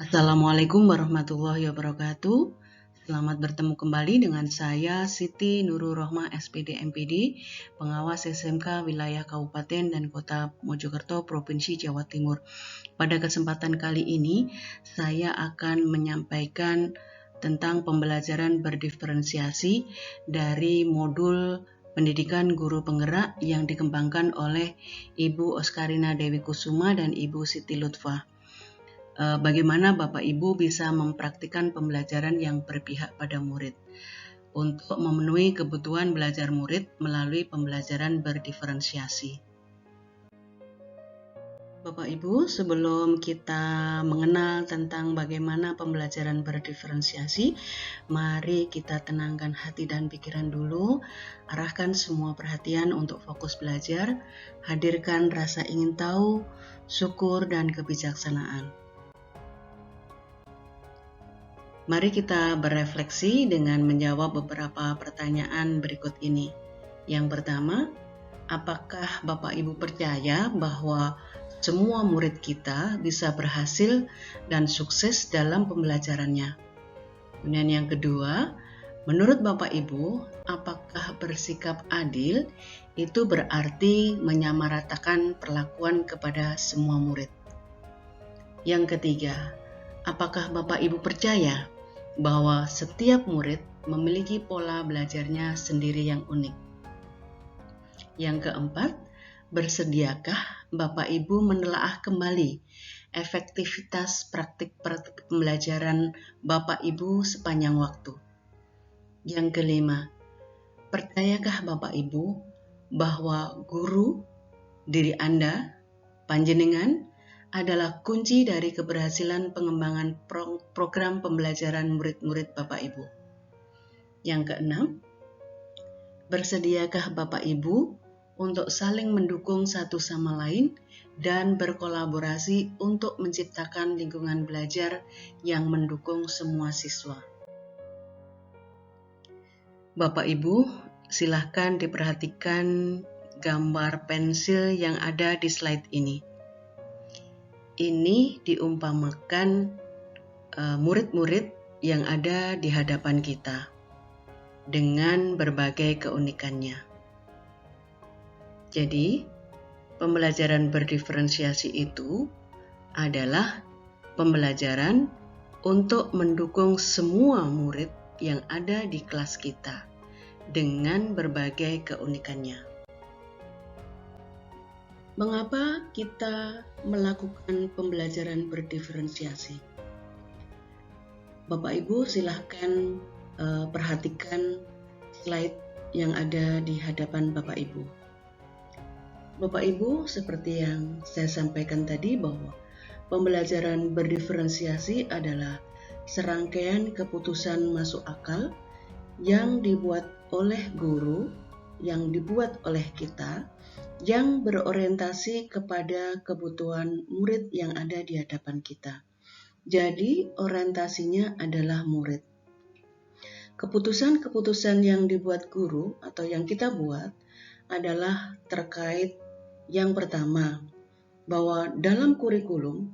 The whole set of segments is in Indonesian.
Assalamualaikum warahmatullahi wabarakatuh. Selamat bertemu kembali dengan saya Siti Nurul Rohmah SPD MPD, pengawas SMK wilayah Kabupaten dan Kota Mojokerto, Provinsi Jawa Timur. Pada kesempatan kali ini, saya akan menyampaikan tentang pembelajaran berdiferensiasi dari modul pendidikan guru penggerak yang dikembangkan oleh Ibu Oskarina Dewi Kusuma dan Ibu Siti Lutfah. Bagaimana Bapak Ibu bisa mempraktikkan pembelajaran yang berpihak pada murid untuk memenuhi kebutuhan belajar murid melalui pembelajaran berdiferensiasi. Bapak Ibu, sebelum kita mengenal tentang bagaimana pembelajaran berdiferensiasi, mari kita tenangkan hati dan pikiran dulu, arahkan semua perhatian untuk fokus belajar, hadirkan rasa ingin tahu, syukur, dan kebijaksanaan. Mari kita berefleksi dengan menjawab beberapa pertanyaan berikut ini. Yang pertama, apakah Bapak Ibu percaya bahwa semua murid kita bisa berhasil dan sukses dalam pembelajarannya? Kemudian yang kedua, menurut Bapak Ibu, apakah bersikap adil itu berarti menyamaratakan perlakuan kepada semua murid? Yang ketiga, apakah Bapak Ibu percaya bahwa setiap murid memiliki pola belajarnya sendiri yang unik? Yang keempat, bersediakah Bapak Ibu menelaah kembali efektivitas praktik pembelajaran Bapak Ibu sepanjang waktu? Yang kelima, percayakah Bapak Ibu bahwa guru, diri Anda, panjenengan, adalah kunci dari keberhasilan pengembangan program pembelajaran murid-murid Bapak Ibu? Yang keenam, bersediakah Bapak Ibu untuk saling mendukung satu sama lain dan berkolaborasi untuk menciptakan lingkungan belajar yang mendukung semua siswa? Bapak Ibu, silahkan diperhatikan gambar pensil yang ada di slide ini. Ini diumpamakan murid-murid yang ada di hadapan kita dengan berbagai keunikannya. Jadi, pembelajaran berdiferensiasi itu adalah pembelajaran untuk mendukung semua murid yang ada di kelas kita dengan berbagai keunikannya. Mengapa kita melakukan pembelajaran berdiferensiasi? Bapak Ibu silahkan perhatikan slide yang ada di hadapan Bapak Ibu. Bapak Ibu, seperti yang saya sampaikan tadi bahwa pembelajaran berdiferensiasi adalah serangkaian keputusan masuk akal yang dibuat oleh guru, yang dibuat oleh kita, yang berorientasi kepada kebutuhan murid yang ada di hadapan kita. Jadi, orientasinya adalah murid. Keputusan-keputusan yang dibuat guru atau yang kita buat adalah terkait yang pertama, bahwa dalam kurikulum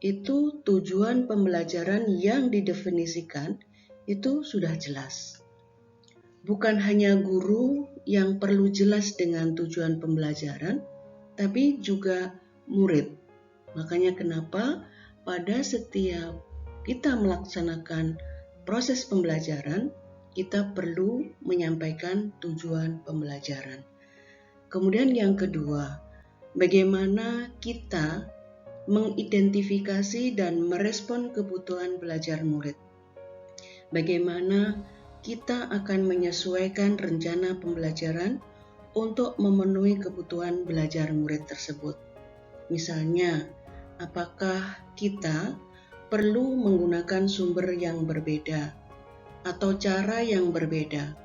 itu tujuan pembelajaran yang didefinisikan itu sudah jelas. Bukan hanya guru yang perlu jelas dengan tujuan pembelajaran, tapi juga murid. Makanya kenapa pada setiap kita melaksanakan proses pembelajaran, kita perlu menyampaikan tujuan pembelajaran. Kemudian yang kedua, bagaimana kita mengidentifikasi dan merespon kebutuhan belajar murid. Bagaimana kita akan menyesuaikan rencana pembelajaran untuk memenuhi kebutuhan belajar murid tersebut. Misalnya, apakah kita perlu menggunakan sumber yang berbeda, atau cara yang berbeda,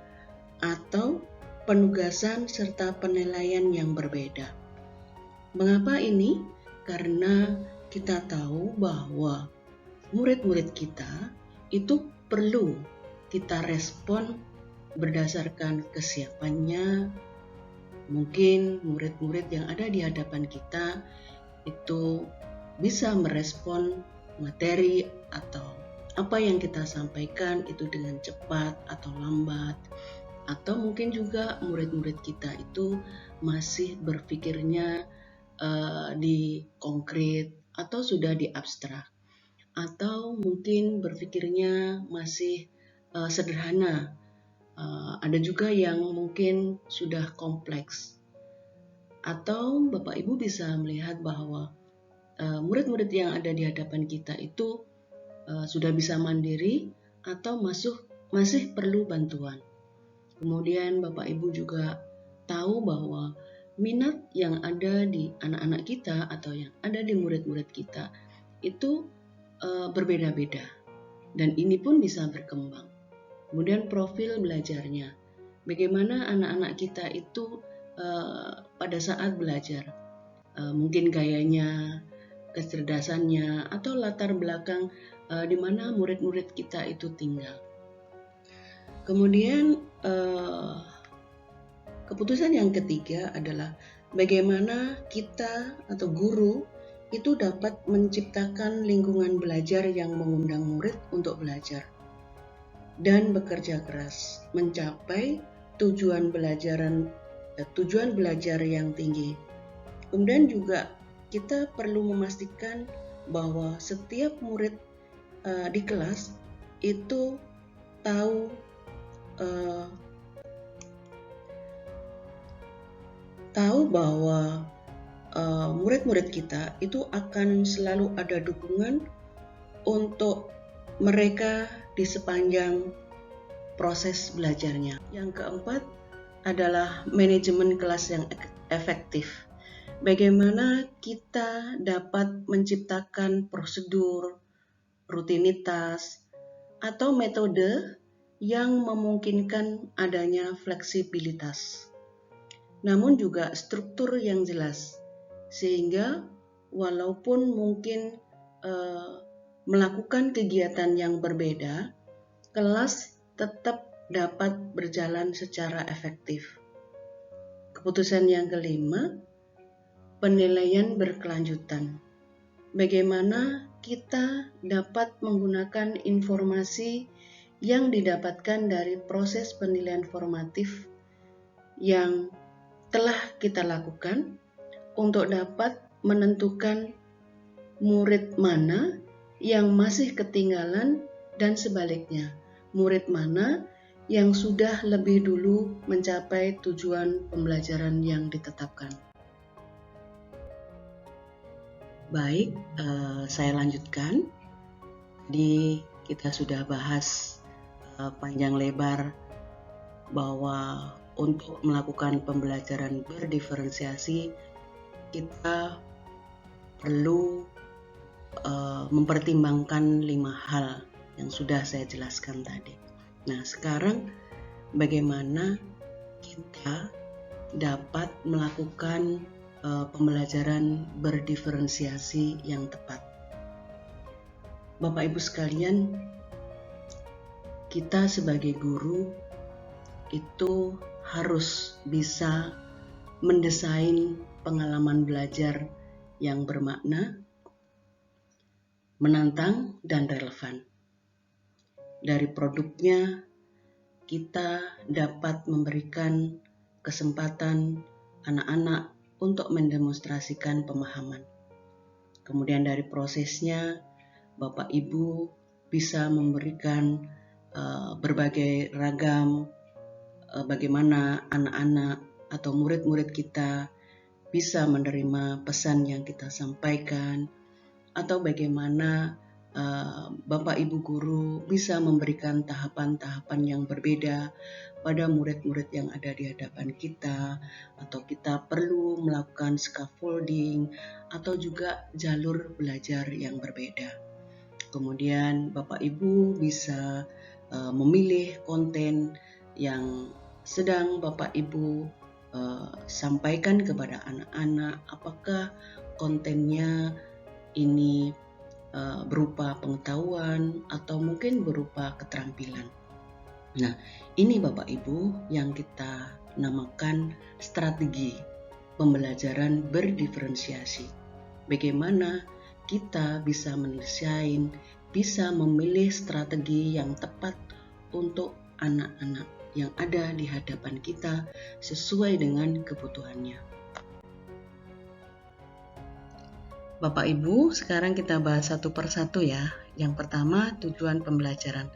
atau penugasan serta penilaian yang berbeda. Mengapa ini? Karena kita tahu bahwa murid-murid kita itu perlu kita respon berdasarkan kesiapannya. Mungkin murid-murid yang ada di hadapan kita itu bisa merespon materi atau apa yang kita sampaikan itu dengan cepat atau lambat, atau mungkin juga murid-murid kita itu masih berpikirnya di konkret atau sudah di abstrak, atau mungkin berpikirnya masih sederhana. Ada juga yang mungkin sudah kompleks. Atau Bapak Ibu bisa melihat bahwa murid-murid yang ada di hadapan kita itu sudah bisa mandiri atau masih perlu bantuan. Kemudian Bapak Ibu juga tahu bahwa minat yang ada di anak-anak kita atau yang ada di murid-murid kita itu berbeda-beda, dan ini pun bisa berkembang. Kemudian profil belajarnya, bagaimana anak-anak kita itu pada saat belajar, mungkin gayanya, kecerdasannya, atau latar belakang di mana murid-murid kita itu tinggal. Kemudian keputusan yang ketiga adalah bagaimana kita atau guru itu dapat menciptakan lingkungan belajar yang mengundang murid untuk belajar dan bekerja keras mencapai tujuan belajar yang tinggi. Kemudian juga kita perlu memastikan bahwa setiap murid di kelas itu tahu bahwa murid-murid kita itu akan selalu ada dukungan untuk mereka di sepanjang proses belajarnya. Yang keempat adalah manajemen kelas yang efektif. Bagaimana kita dapat menciptakan prosedur, rutinitas, atau metode yang memungkinkan adanya fleksibilitas, namun juga struktur yang jelas, sehingga walaupun mungkin melakukan kegiatan yang berbeda, kelas tetap dapat berjalan secara efektif. Keputusan yang kelima, penilaian berkelanjutan. Bagaimana kita dapat menggunakan informasi yang didapatkan dari proses penilaian formatif yang telah kita lakukan untuk dapat menentukan murid mana yang masih ketinggalan dan sebaliknya, murid mana yang sudah lebih dulu mencapai tujuan pembelajaran yang ditetapkan. Baik, saya lanjutkan. Tadi kita sudah bahas panjang lebar bahwa untuk melakukan pembelajaran berdiferensiasi kita perlu mempertimbangkan 5 hal yang sudah saya jelaskan tadi. Nah, sekarang bagaimana kita dapat melakukan pembelajaran berdiferensiasi yang tepat? Bapak Ibu sekalian, kita sebagai guru itu harus bisa mendesain pengalaman belajar yang bermakna, menantang, dan relevan. Dari produknya, kita dapat memberikan kesempatan anak-anak untuk mendemonstrasikan pemahaman. Kemudian dari prosesnya, Bapak Ibu bisa memberikan berbagai ragam bagaimana anak-anak atau murid-murid kita bisa menerima pesan yang kita sampaikan, atau bagaimana Bapak Ibu guru bisa memberikan tahapan-tahapan yang berbeda pada murid-murid yang ada di hadapan kita, atau kita perlu melakukan scaffolding atau juga jalur belajar yang berbeda. Kemudian Bapak Ibu bisa memilih konten yang sedang Bapak Ibu sampaikan kepada anak-anak, apakah kontennya ini berupa pengetahuan atau mungkin berupa keterampilan. Nah, ini Bapak Ibu yang kita namakan strategi pembelajaran berdiferensiasi. Bagaimana kita bisa mendesain, bisa memilih strategi yang tepat untuk anak-anak yang ada di hadapan kita sesuai dengan kebutuhannya. Bapak Ibu, sekarang kita bahas satu persatu ya. Yang pertama, tujuan pembelajaran.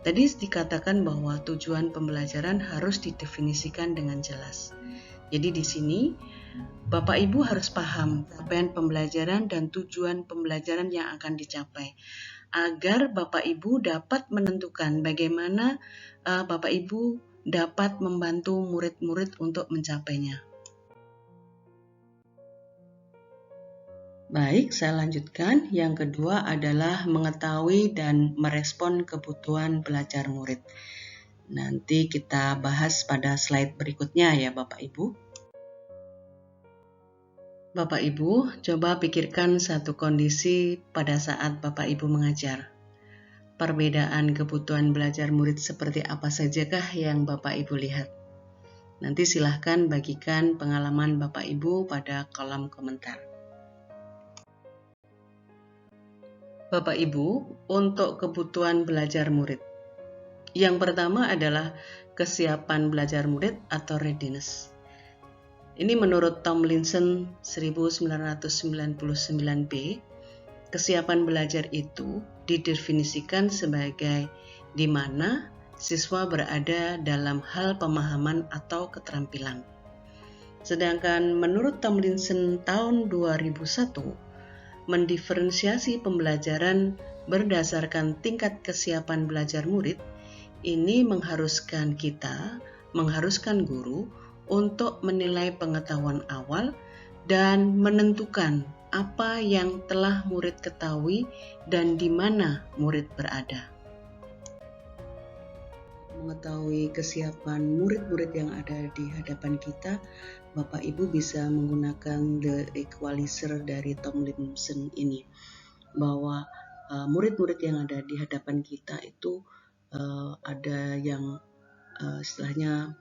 Tadi dikatakan bahwa tujuan pembelajaran harus didefinisikan dengan jelas. Jadi di sini Bapak Ibu harus paham capaian pembelajaran dan tujuan pembelajaran yang akan dicapai, agar Bapak Ibu dapat menentukan bagaimana Bapak Ibu dapat membantu murid-murid untuk mencapainya. Baik, saya lanjutkan. Yang kedua adalah mengetahui dan merespon kebutuhan belajar murid. Nanti kita bahas pada slide berikutnya ya Bapak Ibu. Bapak Ibu, coba pikirkan satu kondisi pada saat Bapak Ibu mengajar. Perbedaan kebutuhan belajar murid seperti apa sajakah yang Bapak Ibu lihat? Nanti silahkan bagikan pengalaman Bapak Ibu pada kolom komentar. Bapak Ibu, untuk kebutuhan belajar murid. Yang pertama adalah kesiapan belajar murid atau readiness. Ini menurut Tomlinson 1999b, kesiapan belajar itu didefinisikan sebagai di mana siswa berada dalam hal pemahaman atau keterampilan. Sedangkan menurut Tomlinson tahun 2001, mendiferensiasi pembelajaran berdasarkan tingkat kesiapan belajar murid, ini mengharuskan guru untuk menilai pengetahuan awal dan menentukan apa yang telah murid ketahui dan di mana murid berada. Mengetahui kesiapan murid-murid yang ada di hadapan kita, Bapak Ibu bisa menggunakan the equalizer dari Tomlinson ini, bahwa murid-murid yang ada di hadapan kita itu ada yang istilahnya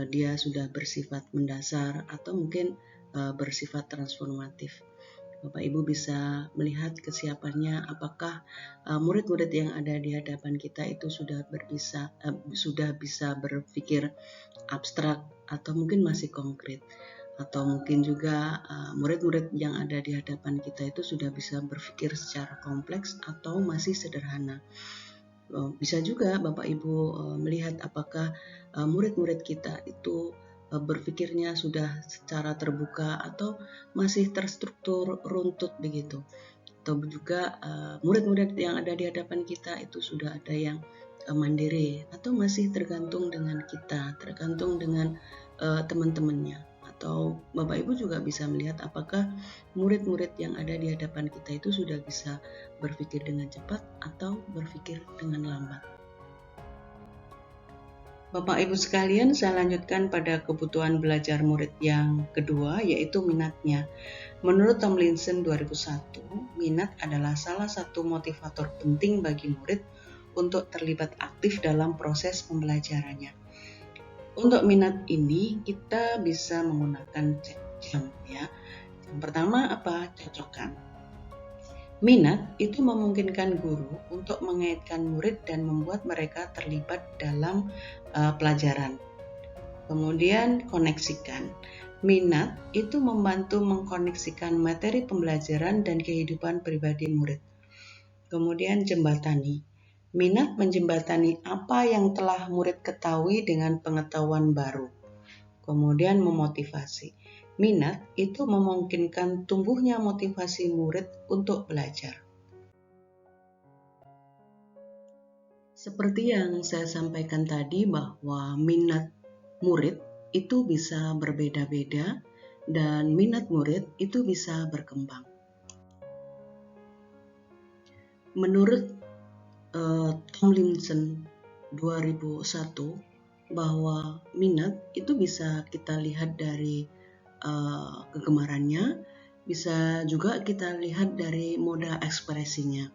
dia sudah bersifat mendasar atau mungkin bersifat transformatif. Bapak Ibu bisa melihat kesiapannya, apakah murid-murid yang ada di hadapan kita itu sudah bisa berpikir abstrak atau mungkin masih konkret, atau mungkin juga murid-murid yang ada di hadapan kita itu sudah bisa berpikir secara kompleks atau masih sederhana. Bisa juga Bapak Ibu melihat apakah murid-murid kita itu berpikirnya sudah secara terbuka atau masih terstruktur runtut begitu. Atau juga murid-murid yang ada di hadapan kita itu sudah ada yang mandiri atau masih tergantung dengan kita, tergantung dengan teman-temannya. Atau Bapak Ibu juga bisa melihat apakah murid-murid yang ada di hadapan kita itu sudah bisa berpikir dengan cepat atau berpikir dengan lambat. Bapak Ibu sekalian, saya lanjutkan pada kebutuhan belajar murid yang kedua, yaitu minatnya. Menurut Tomlinson 2001, minat adalah salah satu motivator penting bagi murid untuk terlibat aktif dalam proses pembelajarannya. Untuk minat ini, kita bisa menggunakan jam ya. Yang pertama apa? Cocokkan. Minat itu memungkinkan guru untuk mengaitkan murid dan membuat mereka terlibat dalam pelajaran. Kemudian koneksikan. Minat itu membantu mengkoneksikan materi pembelajaran dan kehidupan pribadi murid. Kemudian jembatani. Minat menjembatani apa yang telah murid ketahui dengan pengetahuan baru. Kemudian memotivasi. Minat itu memungkinkan tumbuhnya motivasi murid untuk belajar. Seperti yang saya sampaikan tadi bahwa minat murid itu bisa berbeda-beda dan minat murid itu bisa berkembang. Menurut Tomlinson 2001 bahwa minat itu bisa kita lihat dari kegemarannya, bisa juga kita lihat dari moda ekspresinya.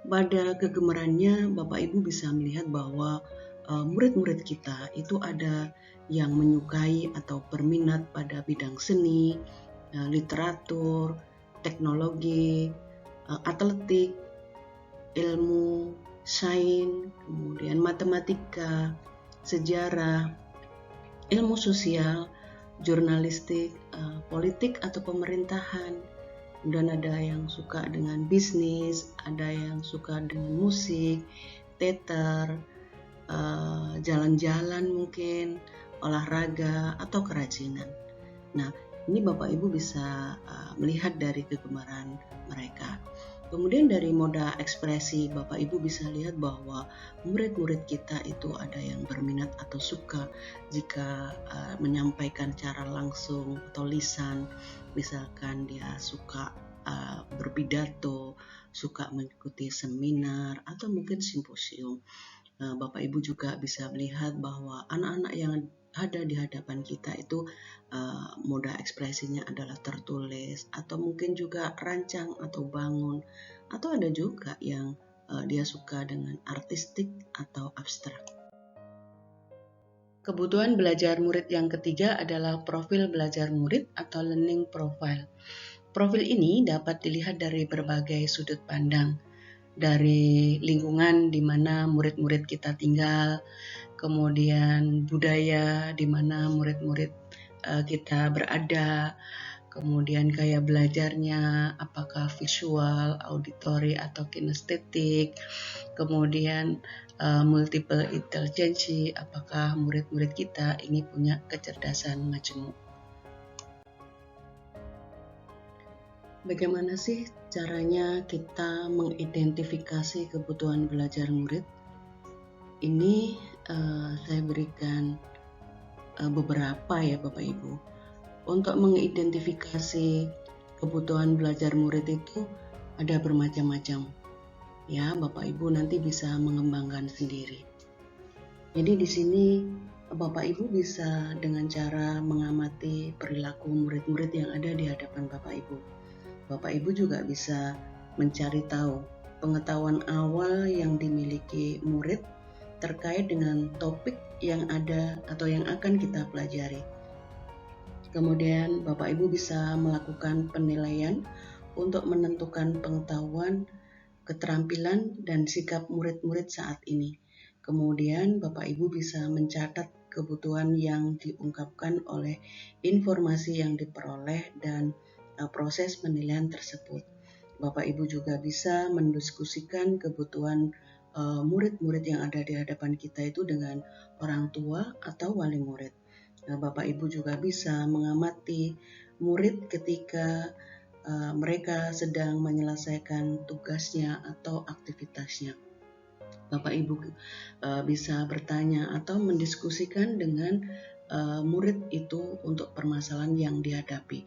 Pada kegemarannya, Bapak Ibu bisa melihat bahwa murid-murid kita itu ada yang menyukai atau berminat pada bidang seni, literatur, teknologi, atletik, ilmu sains, kemudian matematika, sejarah, ilmu sosial, jurnalistik, politik atau pemerintahan. Kemudian ada yang suka dengan bisnis, ada yang suka dengan musik, teater, jalan-jalan mungkin, olahraga atau kerajinan. Nah, ini Bapak Ibu bisa melihat dari kegemaran mereka. Kemudian dari moda ekspresi, Bapak Ibu bisa lihat bahwa murid-murid kita itu ada yang berminat atau suka jika menyampaikan cara langsung atau lisan. Misalkan dia suka berpidato, suka mengikuti seminar atau mungkin simposium. Bapak Ibu juga bisa melihat bahwa anak-anak yang ada di hadapan kita itu moda ekspresinya adalah tertulis atau mungkin juga rancang atau bangun, atau ada juga yang dia suka dengan artistik atau abstrak. Kebutuhan belajar murid yang ketiga adalah profil belajar murid atau learning profile. Profil ini dapat dilihat dari berbagai sudut pandang, dari lingkungan di mana murid-murid kita tinggal, kemudian budaya di mana murid-murid kita berada, kemudian gaya belajarnya, apakah visual, auditory, atau kinestetik, kemudian multiple intelligence, apakah murid-murid kita ini punya kecerdasan majemuk. Bagaimana sih caranya kita mengidentifikasi kebutuhan belajar murid? Ini saya berikan beberapa ya Bapak Ibu. Untuk mengidentifikasi kebutuhan belajar murid itu ada bermacam-macam. Ya, Bapak Ibu nanti bisa mengembangkan sendiri. Jadi di sini Bapak Ibu bisa dengan cara mengamati perilaku murid-murid yang ada di hadapan Bapak Ibu. Bapak Ibu juga bisa mencari tahu pengetahuan awal yang dimiliki murid terkait dengan topik yang ada atau yang akan kita pelajari. Kemudian Bapak Ibu bisa melakukan penilaian untuk menentukan pengetahuan, keterampilan, dan sikap murid-murid saat ini. Kemudian Bapak Ibu bisa mencatat kebutuhan yang diungkapkan oleh informasi yang diperoleh dan proses penilaian tersebut. Bapak Ibu juga bisa mendiskusikan kebutuhan murid-murid yang ada di hadapan kita itu dengan orang tua atau wali murid. Bapak Ibu juga bisa mengamati murid ketika mereka sedang menyelesaikan tugasnya atau aktivitasnya. Bapak Ibu bisa bertanya atau mendiskusikan dengan murid itu untuk permasalahan yang dihadapi.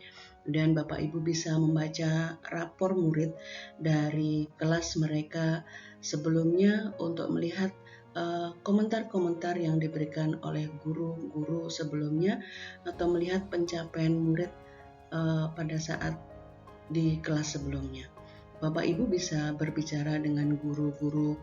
Dan Bapak Ibu bisa membaca rapor murid dari kelas mereka sebelumnya untuk melihat komentar-komentar yang diberikan oleh guru-guru sebelumnya atau melihat pencapaian murid pada saat di kelas sebelumnya. Bapak Ibu bisa berbicara dengan guru-guru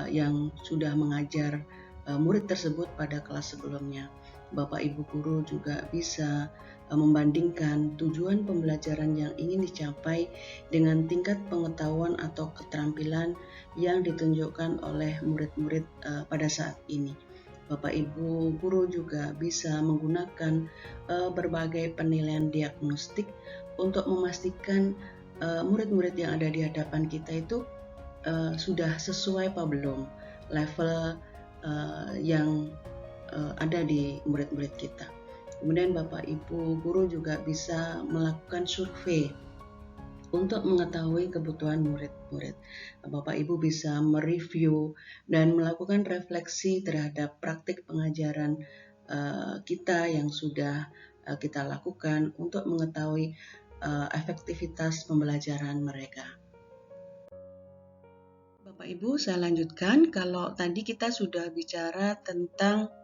yang sudah mengajar murid tersebut pada kelas sebelumnya. Bapak Ibu guru juga bisa membandingkan tujuan pembelajaran yang ingin dicapai dengan tingkat pengetahuan atau keterampilan yang ditunjukkan oleh murid-murid pada saat ini. Bapak Ibu guru juga bisa menggunakan berbagai penilaian diagnostik untuk memastikan murid-murid yang ada di hadapan kita itu sudah sesuai apa belum level yang ada di murid-murid kita. Kemudian Bapak Ibu guru juga bisa melakukan survei untuk mengetahui kebutuhan murid-murid. Bapak Ibu bisa mereview dan melakukan refleksi terhadap praktik pengajaran kita yang sudah kita lakukan untuk mengetahui efektivitas pembelajaran mereka. Bapak Ibu, saya lanjutkan. Kalau tadi kita sudah bicara tentang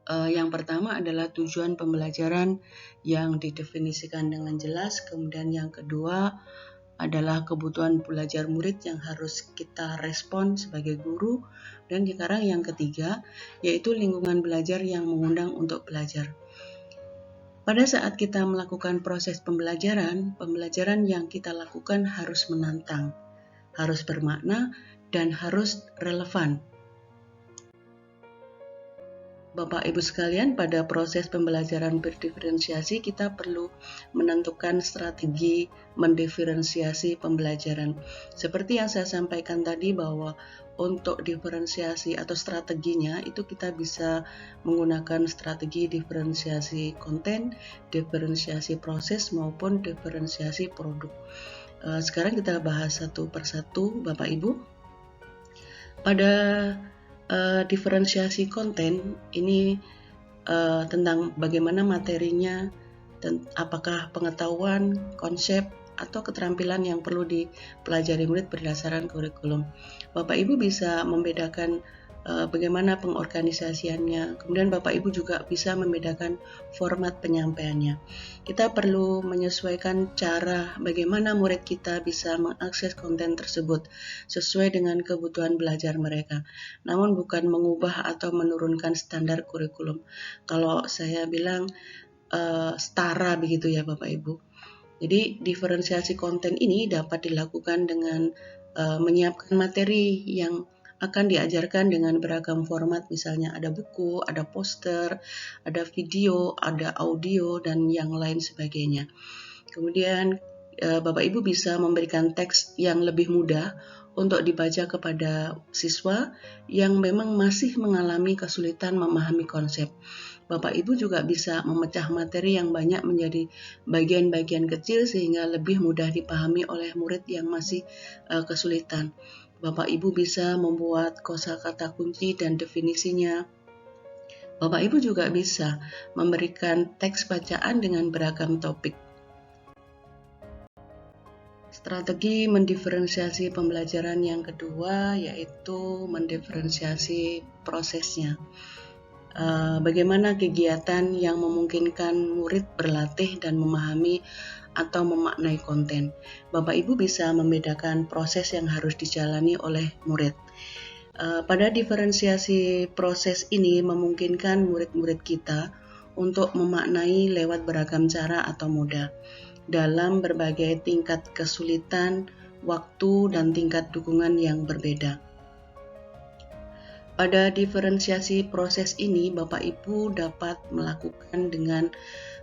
yang pertama adalah tujuan pembelajaran yang didefinisikan dengan jelas, kemudian yang kedua adalah kebutuhan belajar murid yang harus kita respon sebagai guru, dan sekarang yang ketiga yaitu lingkungan belajar yang mengundang untuk belajar. Pada saat kita melakukan proses pembelajaran, pembelajaran yang kita lakukan harus menantang, harus bermakna, dan harus relevan. Bapak Ibu sekalian, pada proses pembelajaran berdiferensiasi kita perlu menentukan strategi mendiferensiasi pembelajaran. Seperti yang saya sampaikan tadi bahwa untuk diferensiasi atau strateginya itu kita bisa menggunakan strategi diferensiasi konten, diferensiasi proses maupun diferensiasi produk. Sekarang kita bahas satu persatu Bapak Ibu. Pada diferensiasi konten ini tentang bagaimana materinya, apakah pengetahuan, konsep, atau keterampilan yang perlu dipelajari murid berdasarkan kurikulum. Bapak Ibu bisa membedakan bagaimana pengorganisasiannya, kemudian Bapak Ibu juga bisa membedakan format penyampaiannya. Kita perlu menyesuaikan cara bagaimana murid kita bisa mengakses konten tersebut sesuai dengan kebutuhan belajar mereka, namun bukan mengubah atau menurunkan standar kurikulum. Kalau saya bilang setara begitu ya Bapak Ibu. Jadi diferensiasi konten ini dapat dilakukan dengan menyiapkan materi yang akan diajarkan dengan beragam format, misalnya ada buku, ada poster, ada video, ada audio, dan yang lain sebagainya. Kemudian Bapak Ibu bisa memberikan teks yang lebih mudah untuk dibaca kepada siswa yang memang masih mengalami kesulitan memahami konsep. Bapak Ibu juga bisa memecah materi yang banyak menjadi bagian-bagian kecil sehingga lebih mudah dipahami oleh murid yang masih kesulitan. Bapak Ibu bisa membuat kosakata kunci dan definisinya. Bapak Ibu juga bisa memberikan teks bacaan dengan beragam topik. Strategi mendiferensiasi pembelajaran yang kedua yaitu mendiferensiasi prosesnya. Bagaimana kegiatan yang memungkinkan murid berlatih dan memahami atau memaknai konten. Bapak Ibu bisa membedakan proses yang harus dijalani oleh murid. Pada diferensiasi proses ini memungkinkan murid-murid kita untuk memaknai lewat beragam cara atau moda dalam berbagai tingkat kesulitan, waktu, dan tingkat dukungan yang berbeda. Pada diferensiasi proses ini, Bapak Ibu dapat melakukan dengan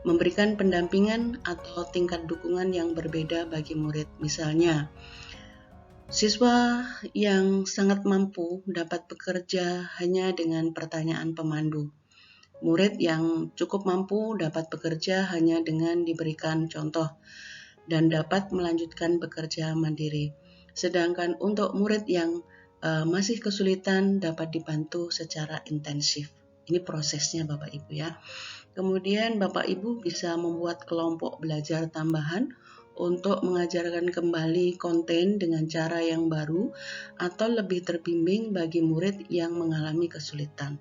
memberikan pendampingan atau tingkat dukungan yang berbeda bagi murid. Misalnya, siswa yang sangat mampu dapat bekerja hanya dengan pertanyaan pemandu. Murid yang cukup mampu dapat bekerja hanya dengan diberikan contoh dan dapat melanjutkan bekerja mandiri. Sedangkan untuk murid yang masih kesulitan dapat dibantu secara intensif. Ini prosesnya Bapak Ibu ya. Kemudian Bapak Ibu bisa membuat kelompok belajar tambahan untuk mengajarkan kembali konten dengan cara yang baru atau lebih terbimbing bagi murid yang mengalami kesulitan.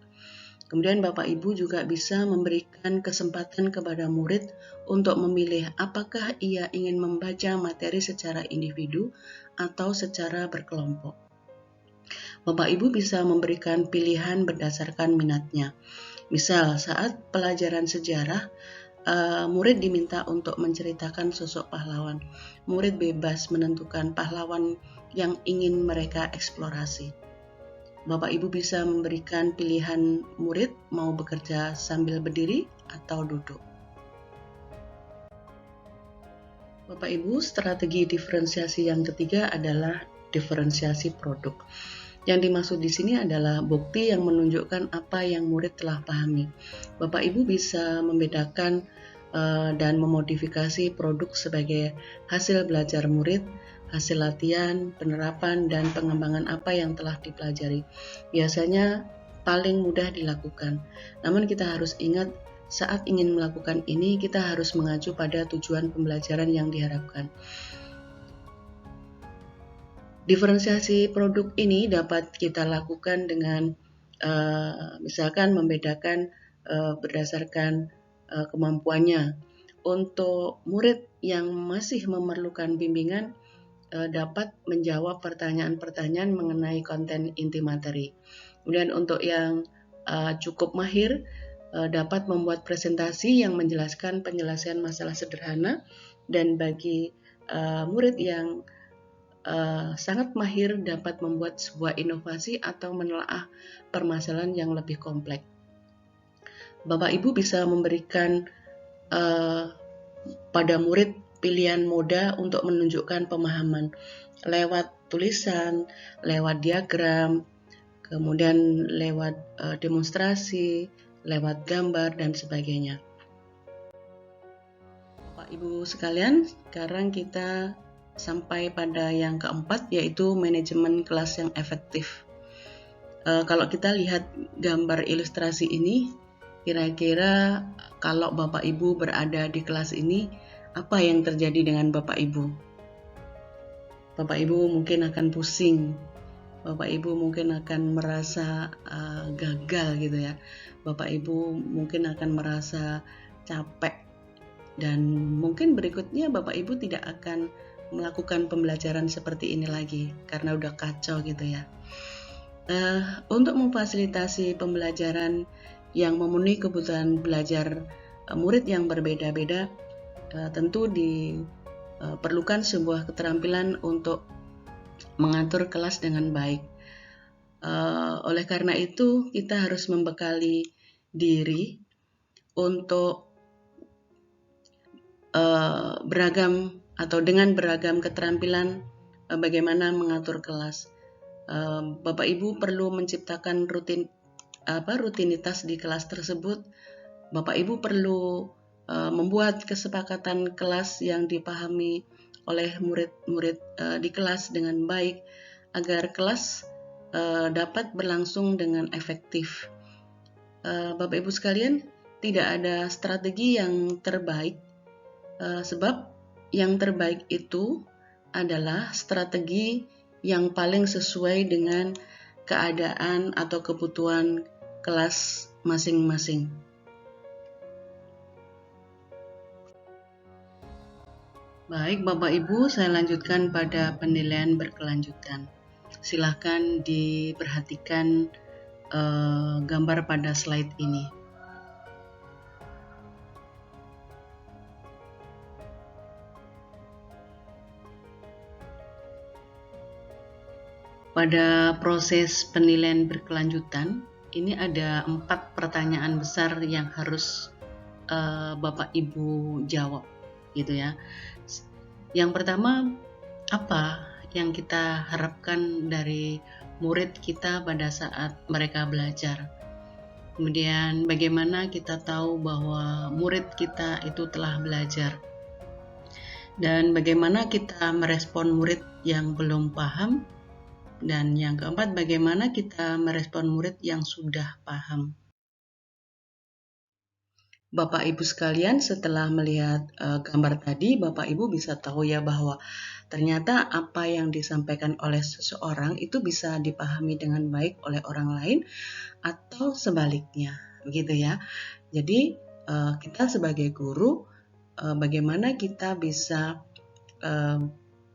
Kemudian Bapak Ibu juga bisa memberikan kesempatan kepada murid untuk memilih apakah ia ingin membaca materi secara individu atau secara berkelompok. Bapak Ibu bisa memberikan pilihan berdasarkan minatnya. Misal, saat pelajaran sejarah, murid diminta untuk menceritakan sosok pahlawan. Murid bebas menentukan pahlawan yang ingin mereka eksplorasi. Bapak Ibu bisa memberikan pilihan murid mau bekerja sambil berdiri atau duduk. Bapak Ibu, strategi diferensiasi yang ketiga adalah diferensiasi produk. Yang dimaksud di sini adalah bukti yang menunjukkan apa yang murid telah pahami. Bapak Ibu bisa membedakan dan memodifikasi produk sebagai hasil belajar murid, hasil latihan, penerapan, dan pengembangan apa yang telah dipelajari. Biasanya paling mudah dilakukan. Namun kita harus ingat saat ingin melakukan ini kita harus mengacu pada tujuan pembelajaran yang diharapkan. Diferensiasi produk ini dapat kita lakukan dengan misalkan membedakan berdasarkan kemampuannya. Untuk murid yang masih memerlukan bimbingan dapat menjawab pertanyaan-pertanyaan mengenai konten inti materi. Kemudian untuk yang cukup mahir, dapat membuat presentasi yang menjelaskan penyelesaian masalah sederhana, dan bagi murid yang sangat mahir dapat membuat sebuah inovasi atau menelaah permasalahan yang lebih kompleks. Bapak Ibu bisa memberikan pada murid pilihan moda untuk menunjukkan pemahaman lewat tulisan, lewat diagram, kemudian lewat demonstrasi, lewat gambar, dan sebagainya. Bapak Ibu sekalian, sekarang kita sampai pada yang keempat, yaitu manajemen kelas yang efektif. Kalau kita lihat gambar ilustrasi ini, kira-kira kalau Bapak Ibu berada di kelas ini, apa yang terjadi dengan Bapak Ibu? Bapak Ibu mungkin akan pusing, Bapak Ibu mungkin akan merasa gagal gitu ya. Bapak Ibu mungkin akan merasa capek, dan mungkin berikutnya Bapak Ibu tidak akan melakukan pembelajaran seperti ini lagi karena udah kacau gitu ya. Untuk memfasilitasi pembelajaran yang memenuhi kebutuhan belajar murid yang berbeda-beda, tentu diperlukan sebuah keterampilan untuk mengatur kelas dengan baik. Oleh karena itu, kita harus membekali diri untuk beragam atau dengan beragam keterampilan bagaimana mengatur kelas. Bapak Ibu perlu menciptakan rutinitas di kelas tersebut. Bapak Ibu perlu membuat kesepakatan kelas yang dipahami oleh murid-murid di kelas dengan baik agar kelas dapat berlangsung dengan efektif. Bapak Ibu sekalian, tidak ada strategi yang terbaik, sebab yang terbaik itu adalah strategi yang paling sesuai dengan keadaan atau kebutuhan kelas masing-masing. Baik Bapak Ibu, saya lanjutkan pada penilaian berkelanjutan. Silahkan diperhatikan gambar pada slide ini. Pada proses penilaian berkelanjutan, ini ada 4 pertanyaan besar yang harus Bapak Ibu jawab, gitu ya. Yang pertama, apa yang kita harapkan dari murid kita pada saat mereka belajar? Kemudian bagaimana kita tahu bahwa murid kita itu telah belajar? Dan bagaimana kita merespon murid yang belum paham? Dan yang keempat, bagaimana kita merespon murid yang sudah paham? Bapak Ibu sekalian, setelah melihat gambar tadi, Bapak Ibu bisa tahu ya bahwa ternyata apa yang disampaikan oleh seseorang itu bisa dipahami dengan baik oleh orang lain atau sebaliknya, begitu ya. Jadi kita sebagai guru, bagaimana kita bisa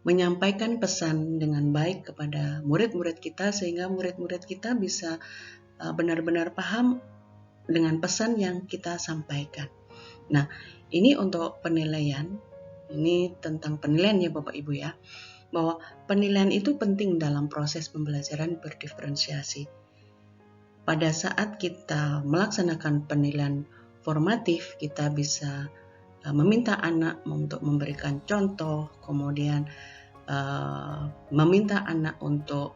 menyampaikan pesan dengan baik kepada murid-murid kita sehingga murid-murid kita bisa benar-benar paham dengan pesan yang kita sampaikan. Nah, ini untuk penilaian, ini tentang penilaian ya Bapak Ibu ya, bahwa penilaian itu penting dalam proses pembelajaran berdiferensiasi. Pada saat kita melaksanakan penilaian formatif, kita bisa meminta anak untuk memberikan contoh, kemudian meminta anak untuk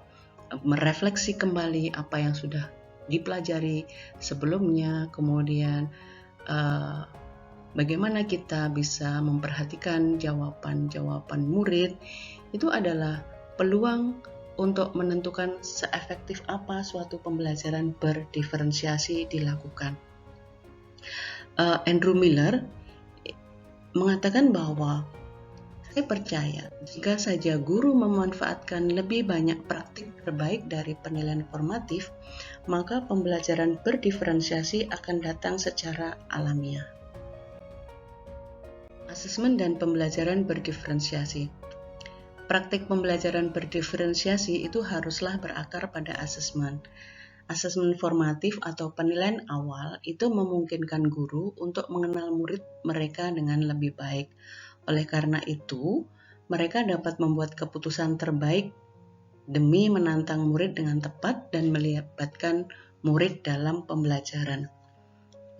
merefleksi kembali apa yang sudah dipelajari sebelumnya, kemudian bagaimana kita bisa memperhatikan jawaban-jawaban murid. Itu adalah peluang untuk menentukan seefektif apa suatu pembelajaran berdiferensiasi dilakukan. Andrew Miller mengatakan bahwa saya percaya jika saja guru memanfaatkan lebih banyak praktik terbaik dari penilaian formatif, maka pembelajaran berdiferensiasi akan datang secara alamiah. Asesmen dan pembelajaran berdiferensiasi. Praktik pembelajaran berdiferensiasi itu haruslah berakar pada asesmen. Asesmen formatif atau penilaian awal itu memungkinkan guru untuk mengenal murid mereka dengan lebih baik. Oleh karena itu, mereka dapat membuat keputusan terbaik demi menantang murid dengan tepat dan melibatkan murid dalam pembelajaran.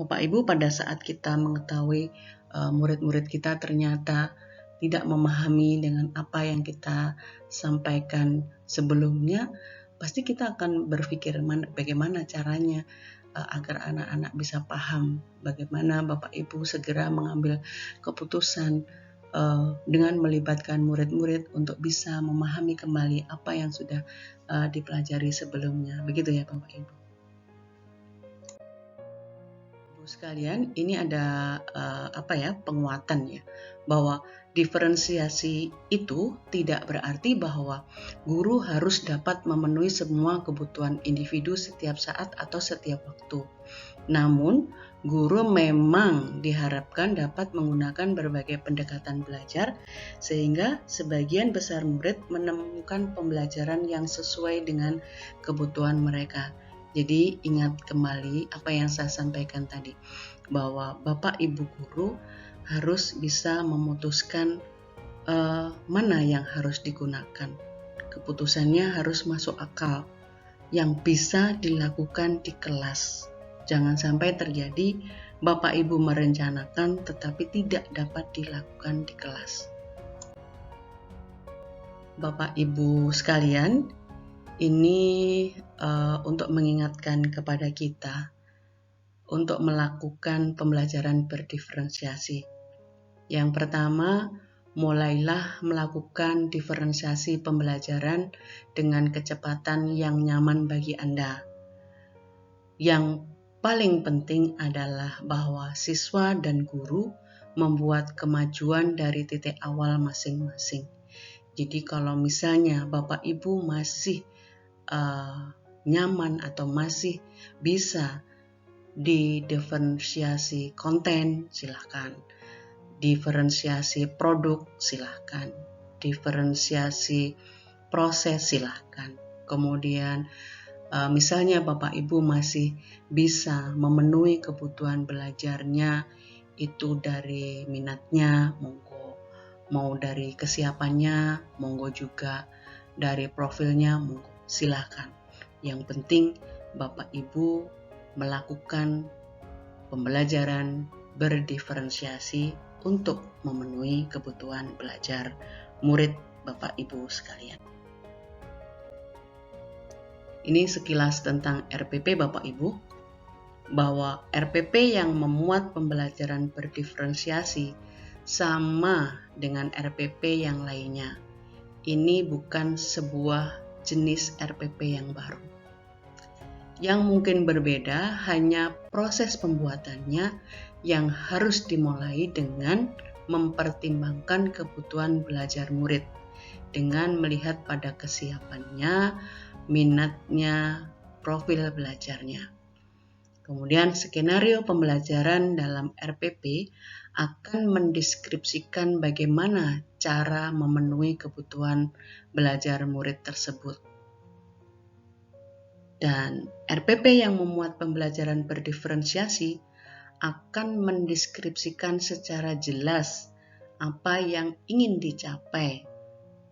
Bapak Ibu, pada saat kita mengetahui murid-murid kita ternyata tidak memahami dengan apa yang kita sampaikan sebelumnya, pasti kita akan berpikir bagaimana caranya agar anak-anak bisa paham, bagaimana Bapak Ibu segera mengambil keputusan dengan melibatkan murid-murid untuk bisa memahami kembali apa yang sudah dipelajari sebelumnya. Begitu ya Bapak Ibu. Sekalian, ini ada penguatan ya, bahwa diferensiasi itu tidak berarti bahwa guru harus dapat memenuhi semua kebutuhan individu setiap saat atau setiap waktu. Namun, guru memang diharapkan dapat menggunakan berbagai pendekatan belajar sehingga sebagian besar murid menemukan pembelajaran yang sesuai dengan kebutuhan mereka. Jadi ingat kembali apa yang saya sampaikan tadi, bahwa Bapak Ibu guru harus bisa memutuskan mana yang harus digunakan. Keputusannya harus masuk akal, yang bisa dilakukan di kelas. Jangan sampai terjadi Bapak Ibu merencanakan tetapi tidak dapat dilakukan di kelas. Bapak Ibu sekalian, ini untuk mengingatkan kepada kita untuk melakukan pembelajaran berdiferensiasi. Yang pertama, mulailah melakukan diferensiasi pembelajaran dengan kecepatan yang nyaman bagi Anda. Yang paling penting adalah bahwa siswa dan guru membuat kemajuan dari titik awal masing-masing. Jadi kalau misalnya Bapak Ibu masih nyaman atau masih bisa diferensiasi konten, silahkan. Diferensiasi produk, silahkan. Diferensiasi proses, silahkan. Kemudian misalnya Bapak Ibu masih bisa memenuhi kebutuhan belajarnya itu dari minatnya, monggo. Mau dari kesiapannya, monggo juga. Dari profilnya, monggo. Silahkan. Yang penting Bapak Ibu melakukan pembelajaran berdiferensiasi untuk memenuhi kebutuhan belajar murid Bapak Ibu sekalian. Ini sekilas tentang RPP Bapak Ibu, bahwa RPP yang memuat pembelajaran berdiferensiasi sama dengan RPP yang lainnya. Ini bukan sebuah jenis RPP yang baru. Yang mungkin berbeda hanya proses pembuatannya yang harus dimulai dengan mempertimbangkan kebutuhan belajar murid dengan melihat pada kesiapannya, minatnya, profil belajarnya. Kemudian skenario pembelajaran dalam RPP akan mendeskripsikan bagaimana cara memenuhi kebutuhan belajar murid tersebut. Dan RPP yang memuat pembelajaran berdiferensiasi akan mendeskripsikan secara jelas apa yang ingin dicapai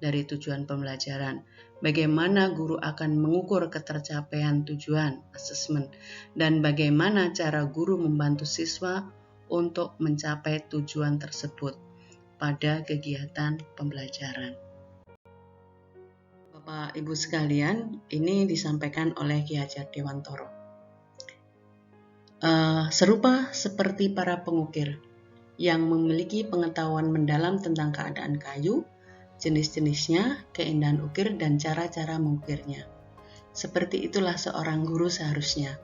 dari tujuan pembelajaran, bagaimana guru akan mengukur ketercapaian tujuan asesmen, dan bagaimana cara guru membantu siswa untuk mencapai tujuan tersebut pada kegiatan pembelajaran. Bapak Ibu sekalian, ini disampaikan oleh Ki Hajar Dewantoro. Serupa seperti para pengukir yang memiliki pengetahuan mendalam tentang keadaan kayu, jenis-jenisnya, keindahan ukir, dan cara-cara mengukirnya. Seperti itulah seorang guru seharusnya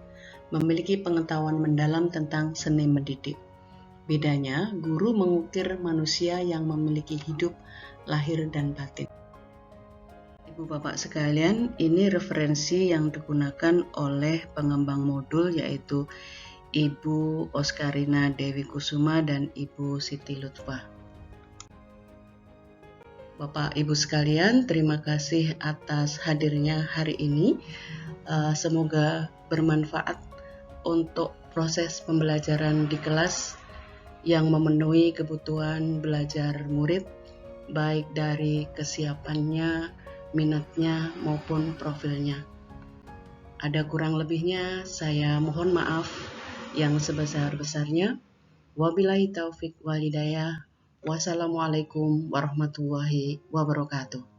memiliki pengetahuan mendalam tentang seni mendidik. Bedanya, guru mengukir manusia yang memiliki hidup, lahir, dan batin. Ibu Bapak sekalian, ini referensi yang digunakan oleh pengembang modul yaitu Ibu Oskarina Dewi Kusuma dan Ibu Siti Lutfah. Bapak Ibu sekalian, terima kasih atas hadirnya hari ini. Semoga bermanfaat untuk proses pembelajaran di kelas yang memenuhi kebutuhan belajar murid, baik dari kesiapannya, minatnya, maupun profilnya. Ada kurang lebihnya, saya mohon maaf yang sebesar-besarnya. Wabillahi taufik wal hidayah. Wassalamualaikum warahmatullahi wabarakatuh.